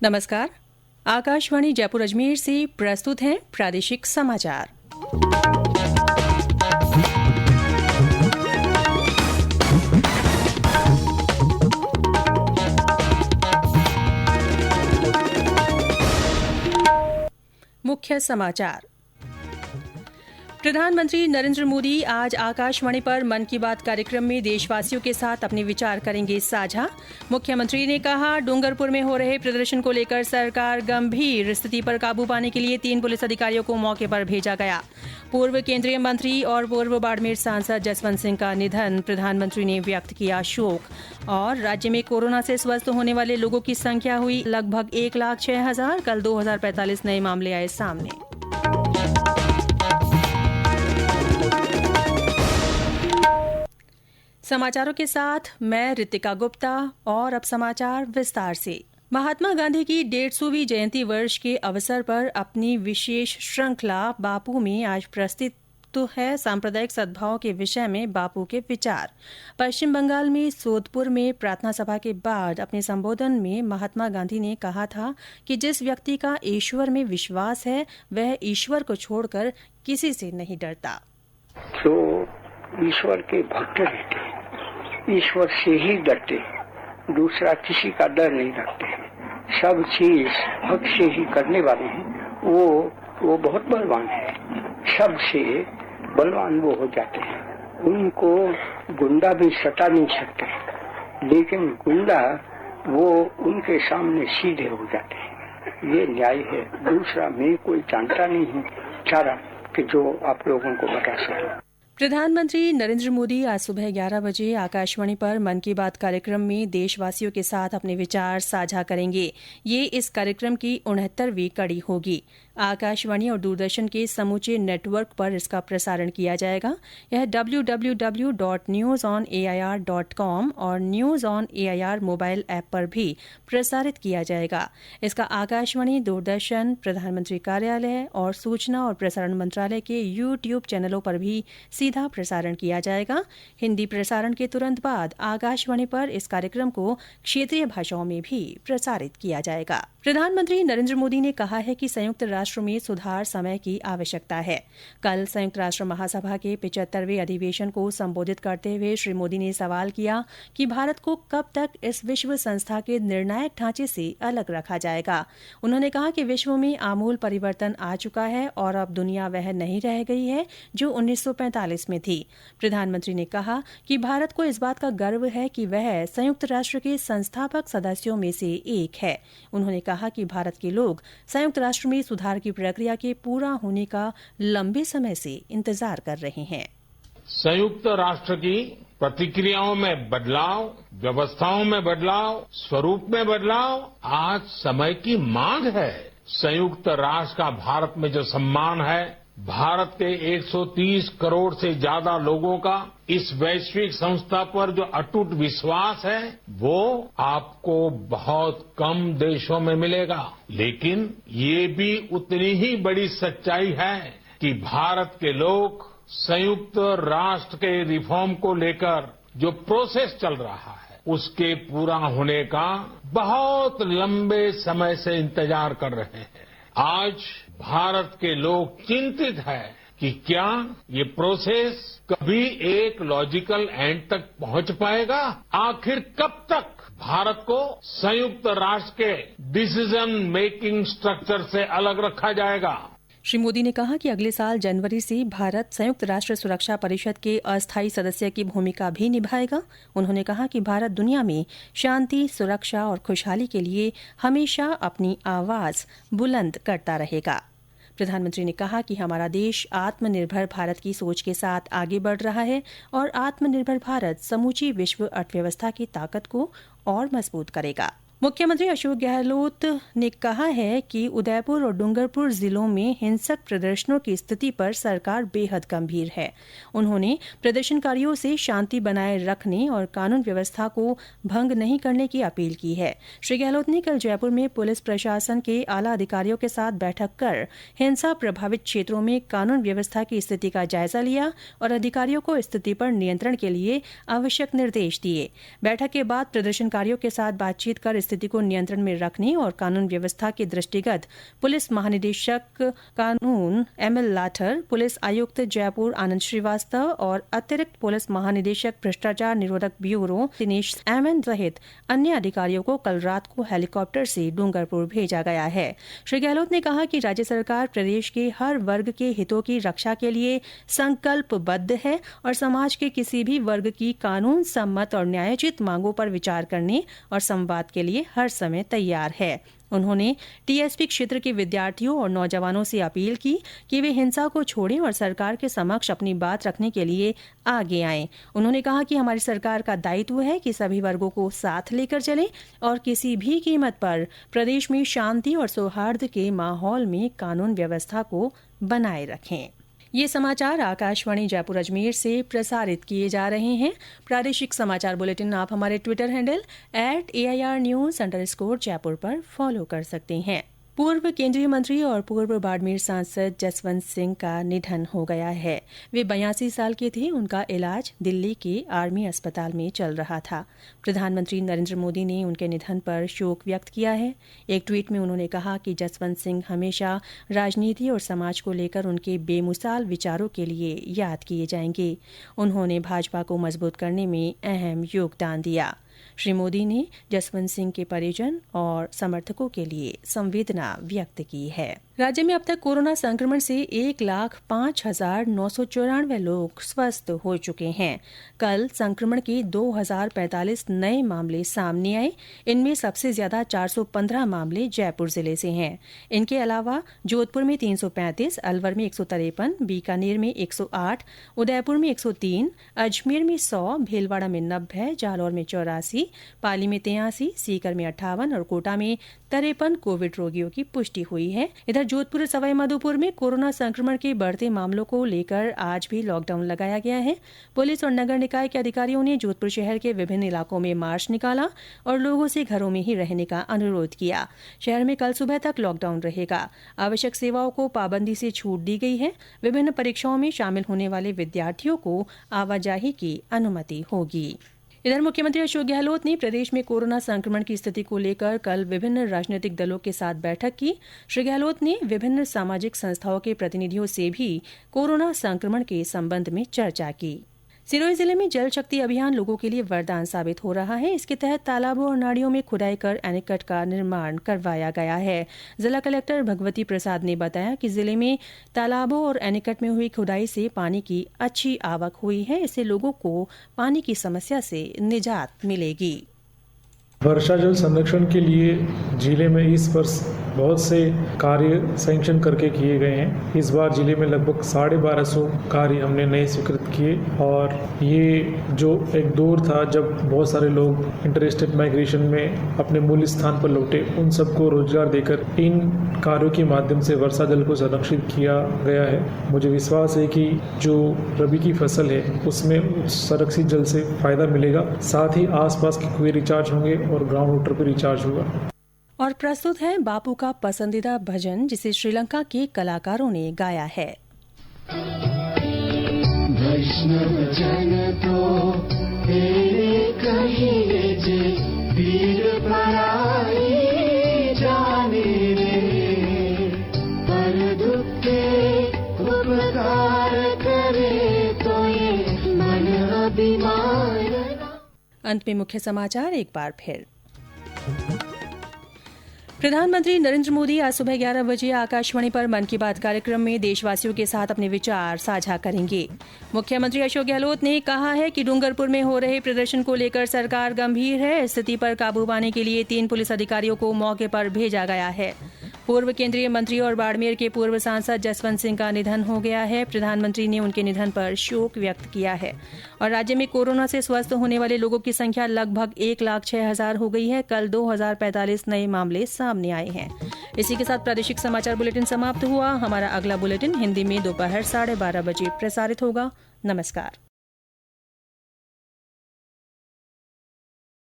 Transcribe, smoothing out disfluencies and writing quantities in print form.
नमस्कार। आकाशवाणी जयपुर अजमेर से प्रस्तुत हैं प्रादेशिक समाचार। मुख्य समाचार। प्रधानमंत्री नरेंद्र मोदी आज आकाशवाणी पर मन की बात कार्यक्रम में देशवासियों के साथ अपने विचार करेंगे साझा। मुख्यमंत्री ने कहा, डूंगरपुर में हो रहे प्रदर्शन को लेकर सरकार गंभीर, स्थिति पर काबू पाने के लिए 3 पुलिस अधिकारियों को मौके पर भेजा गया। पूर्व केंद्रीय मंत्री और पूर्व बाड़मेर सांसद जसवंत सिंह का निधन, प्रधानमंत्री ने व्यक्त किया शोक। और राज्य में कोरोना से स्वस्थ होने वाले लोगों की संख्या हुई लगभग 1,06,000। कल 2,045 नए मामले आए सामने। समाचारों के साथ मैं रितिका गुप्ता। और अब समाचार विस्तार से। महात्मा गांधी की 150वीं जयंती वर्ष के अवसर पर अपनी विशेष श्रृंखला बापू में आज प्रस्तुत है सांप्रदायिक सद्भाव के विषय में बापू के विचार। पश्चिम बंगाल में सोदपुर में प्रार्थना सभा के बाद अपने संबोधन में महात्मा गांधी ने कहा था कि जिस व्यक्ति का ईश्वर में विश्वास है वह ईश्वर को छोड़कर किसी से नहीं डरता। जो ईश्वर के भक्त रहते, ईश्वर से ही डरते, दूसरा किसी का डर नहीं रखते, सब चीज भक्त से ही करने वाले हैं, वो बहुत बलवान है। सबसे बलवान वो हो जाते हैं। उनको गुंडा भी सता नहीं सकते, लेकिन गुंडा वो उनके सामने सीधे हो जाते हैं। ये न्याय है। दूसरा मैं कोई जानता नहीं हूँ चारा कि जो आप लोगों को बता सके। प्रधानमंत्री नरेंद्र मोदी आज सुबह 11 बजे आकाशवाणी पर मन की बात कार्यक्रम में देशवासियों के साथ अपने विचार साझा करेंगे। ये इस कार्यक्रम की 69वीं कड़ी होगी। आकाशवाणी और दूरदर्शन के समूचे नेटवर्क पर इसका प्रसारण किया जाएगा। यह www.newsonair.com और news on AIR mobile app पर भी प्रसारित किया जाएगा। इसका आकाशवाणी, दूरदर्शन, प्रधानमंत्री कार्यालय और सूचना और प्रसारण मंत्रालय के YouTube चैनलों पर भी सीधा प्रसारण किया जाएगा। हिंदी प्रसारण के तुरंत बाद आकाशवाणी पर इस कार्यक्रम को क्षेत्रीय भाषाओं में भी प्रसारित किया जाएगा। प्रधानमंत्री नरेंद्र मोदी ने कहा है कि संयुक्त राष्ट्र में सुधार समय की आवश्यकता है। कल संयुक्त राष्ट्र महासभा के 75वें अधिवेशन को संबोधित करते हुए श्री मोदी ने सवाल किया कि भारत को कब तक इस विश्व संस्था के निर्णायक ढांचे से अलग रखा जाएगा। उन्होंने कहा कि विश्व में आमूल परिवर्तन आ चुका है और अब दुनिया वह नहीं रह गई है जो 1945 में थी। प्रधानमंत्री ने कहा कि भारत को इस बात का गर्व है कि वह संयुक्त राष्ट्र के संस्थापक सदस्यों में से एक है। उन्होंने कहा कि भारत के लोग संयुक्त राष्ट्र में सुधार की प्रक्रिया के पूरा होने का लंबे समय से इंतजार कर रहे हैं। संयुक्त राष्ट्र की प्रतिक्रियाओं में बदलाव, व्यवस्थाओं में बदलाव, स्वरूप में बदलाव आज समय की मांग है। संयुक्त राष्ट्र का भारत में जो सम्मान है, भारत के 130 करोड़ से ज्यादा लोगों का इस वैश्विक संस्था पर जो अटूट विश्वास है, वो आपको बहुत कम देशों में मिलेगा। लेकिन ये भी उतनी ही बड़ी सच्चाई है कि भारत के लोग संयुक्त राष्ट्र के रिफॉर्म को लेकर जो प्रोसेस चल रहा है, उसके पूरा होने का बहुत लंबे समय से इंतजार कर रहे हैं। आज भारत के लोग चिंतित हैं कि क्या ये प्रोसेस कभी एक लॉजिकल एंड तक पहुंच पाएगा। आखिर कब तक भारत को संयुक्त राष्ट्र के डिसीजन मेकिंग स्ट्रक्चर से अलग रखा जाएगा। श्री मोदी ने कहा कि अगले साल जनवरी से भारत संयुक्त राष्ट्र सुरक्षा परिषद के अस्थायी सदस्य की भूमिका भी निभाएगा। उन्होंने कहा कि भारत दुनिया में शांति, सुरक्षा और खुशहाली के लिए हमेशा अपनी आवाज बुलंद करता रहेगा। प्रधानमंत्री ने कहा कि हमारा देश आत्मनिर्भर भारत की सोच के साथ आगे बढ़ रहा है और आत्मनिर्भर भारत समूची विश्व अर्थव्यवस्था की ताकत को और मजबूत करेगा। मुख्यमंत्री अशोक गहलोत ने कहा है कि उदयपुर और डूंगरपुर जिलों में हिंसक प्रदर्शनों की स्थिति पर सरकार बेहद गंभीर है। उन्होंने प्रदर्शनकारियों से शांति बनाए रखने और कानून व्यवस्था को भंग नहीं करने की अपील की है। श्री गहलोत ने कल जयपुर में पुलिस प्रशासन के आला अधिकारियों के साथ बैठक कर हिंसा प्रभावित क्षेत्रों में कानून व्यवस्था की स्थिति का जायजा लिया और अधिकारियों को स्थिति पर नियंत्रण के लिए आवश्यक निर्देश दिए। बैठक के बाद प्रदर्शनकारियों के साथ बातचीत कर स्थिति को नियंत्रण में रखने और कानून व्यवस्था के दृष्टिगत पुलिस महानिदेशक कानून एमएल लाठर, पुलिस आयुक्त जयपुर आनंद श्रीवास्तव और अतिरिक्त पुलिस महानिदेशक भ्रष्टाचार निरोधक ब्यूरो दिनेश एमएन सहित अन्य अधिकारियों को कल रात को हेलीकॉप्टर से डूंगरपुर भेजा गया है। श्री गहलोत ने कहा कि राज्य सरकार प्रदेश के हर वर्ग के हितों की रक्षा के लिए संकल्पबद्ध है और समाज के किसी भी वर्ग की कानून सम्मत और न्यायोचित मांगों पर विचार करने और संवाद के लिए हर समय तैयार है। उन्होंने टीएसपी क्षेत्र के विद्यार्थियों और नौजवानों से अपील की कि वे हिंसा को छोड़ें और सरकार के समक्ष अपनी बात रखने के लिए आगे आएं। उन्होंने कहा कि हमारी सरकार का दायित्व है कि सभी वर्गों को साथ लेकर चले और किसी भी कीमत पर प्रदेश में शांति और सौहार्द के माहौल में कानून व्यवस्था को बनाए रखें। ये समाचार आकाशवाणी जयपुर अजमेर से प्रसारित किए जा रहे हैं। प्रादेशिक समाचार बुलेटिन आप हमारे ट्विटर हैंडल @AIRnews_जयपुर पर फॉलो कर सकते हैं। पूर्व केंद्रीय मंत्री और पूर्व बाड़मेर सांसद जसवंत सिंह का निधन हो गया है। वे 82 साल के थे। उनका इलाज दिल्ली के आर्मी अस्पताल में चल रहा था। प्रधानमंत्री नरेंद्र मोदी ने उनके निधन पर शोक व्यक्त किया है। एक ट्वीट में उन्होंने कहा कि जसवंत सिंह हमेशा राजनीति और समाज को लेकर उनके बेमिसाल विचारों के लिए याद किए जाएंगे। उन्होंने भाजपा को मजबूत करने में अहम योगदान दिया। श्री मोदी ने जसवंत सिंह के परिजन और समर्थकों के लिए संवेदना व्यक्त की है। राज्य में अब तक कोरोना संक्रमण से 1,05,994 लोग स्वस्थ हो चुके हैं। कल संक्रमण के 2,045 नए मामले सामने आए। इनमें सबसे ज्यादा 415 मामले जयपुर जिले से हैं। इनके अलावा जोधपुर में 335, अलवर में 153, बीकानेर में 108, उदयपुर में 103, अजमेर में 100, भीलवाड़ा में 90, जालौर में 84, पाली में 83, सीकर में 58 और कोटा में 53 कोविड रोगियों की पुष्टि हुई है। इधर जोधपुर सवाईमाधोपुर में कोरोना संक्रमण के बढ़ते मामलों को लेकर आज भी लॉकडाउन लगाया गया है। पुलिस और नगर निकाय के अधिकारियों ने जोधपुर शहर के विभिन्न इलाकों में मार्च निकाला और लोगों से घरों में ही रहने का अनुरोध किया। शहर में कल सुबह तक लॉकडाउन रहेगा। आवश्यक सेवाओं को पाबंदी से छूट दी गई है। विभिन्न परीक्षाओं में शामिल होने वाले विद्यार्थियों को आवाजाही की अनुमति होगी। इधर मुख्यमंत्री अशोक गहलोत ने प्रदेश में कोरोना संक्रमण की स्थिति को लेकर कल विभिन्न राजनीतिक दलों के साथ बैठक की। श्री गहलोत ने विभिन्न सामाजिक संस्थाओं के प्रतिनिधियों से भी कोरोना संक्रमण के संबंध में चर्चा की। सिरोही जिले में जल शक्ति अभियान लोगों के लिए वरदान साबित हो रहा है। इसके तहत तालाबों और नाड़ियों में खुदाई कर एनीकट का निर्माण करवाया गया है। जिला कलेक्टर भगवती प्रसाद ने बताया कि जिले में तालाबों और एनीकट में हुई खुदाई से पानी की अच्छी आवक हुई है। इससे लोगों को पानी की समस्या से निजात मिलेगी। वर्षा जल संरक्षण के लिए जिले में इस वर्ष बहुत से कार्य सैंक्शन करके किए गए हैं। इस बार जिले में लगभग 1250 कार्य हमने नए स्वीकृत किए और ये जो एक दौर था जब बहुत सारे लोग इंटरेस्टेड माइग्रेशन में अपने मूल स्थान पर लौटे, उन सबको रोजगार देकर इन कार्यों के माध्यम से वर्षा जल को संरक्षित किया गया है। मुझे विश्वास है कि जो रबी की फसल है उसमें संरक्षित जल से फायदा मिलेगा, साथ ही आसपास के कुएं रिचार्ज होंगे और ग्राउंड वाटर पे रिचार्ज होगा। और प्रस्तुत है बापू का पसंदीदा भजन जिसे श्रीलंका के कलाकारों ने गाया है। वैष्णव जन तो तेरे कहिए जे वीर पराई जाने रे, पर दुख के उपकार करे तो ये मन अभिमान। अंत में मुख्य समाचार एक बार फिर। प्रधानमंत्री नरेंद्र मोदी आज सुबह 11 बजे आकाशवाणी पर मन की बात कार्यक्रम में देशवासियों के साथ अपने विचार साझा करेंगे। मुख्यमंत्री अशोक गहलोत ने कहा है कि डूंगरपुर में हो रहे प्रदर्शन को लेकर सरकार गंभीर है। स्थिति पर काबू पाने के लिए 3 पुलिस अधिकारियों को मौके पर भेजा गया है। पूर्व केंद्रीय मंत्री और बाड़मेर के पूर्व सांसद जसवंत सिंह का निधन हो गया है। प्रधानमंत्री ने उनके निधन पर शोक व्यक्त किया है। और राज्य में कोरोना से स्वस्थ होने वाले लोगों की संख्या लगभग 1,06,000 हो गई है। कल 2,045 नए मामले सामने आए हैं। इसी के साथ प्रादेशिक समाचार बुलेटिन समाप्त हुआ। हमारा अगला बुलेटिन हिंदी में दोपहर 12:30 बजे प्रसारित होगा। नमस्कार।